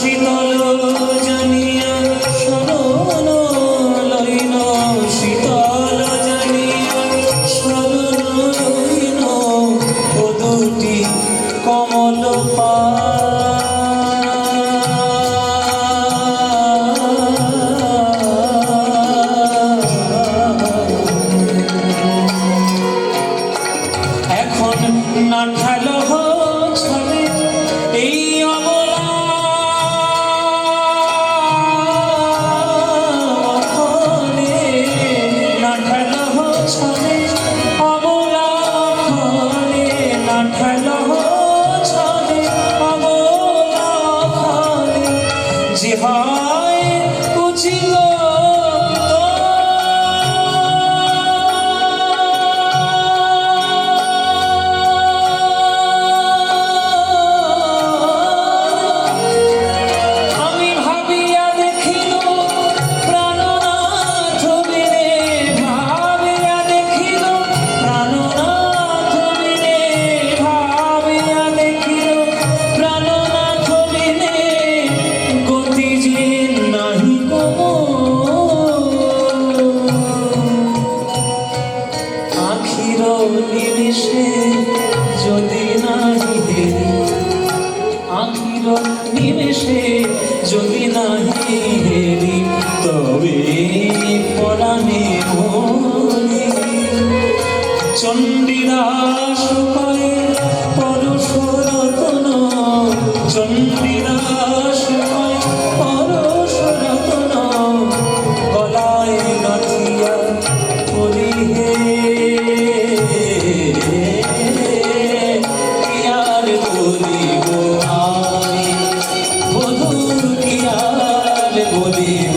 শীতল জানিয়া শরণ লইন শীতল জানিয়া শরণ লইন ও দুটি কমল এখন না ঠেলো ছলে এই অবলা না ঠেলো ছলে অবলা খলে না ঠেলো ছলে অবলা খলে যে হয় উচিত নিমেষে যদি নাহি হেরি আখির নিমেষে যদি নাহি হেরি তবে পরাণে মরি চণ্ডীদাস কয়ে পরশরতন চণ্ডীদাস কয়ে পরশরতন গলায় গাঁথিয়া বলি হে বধূ কি আর বলি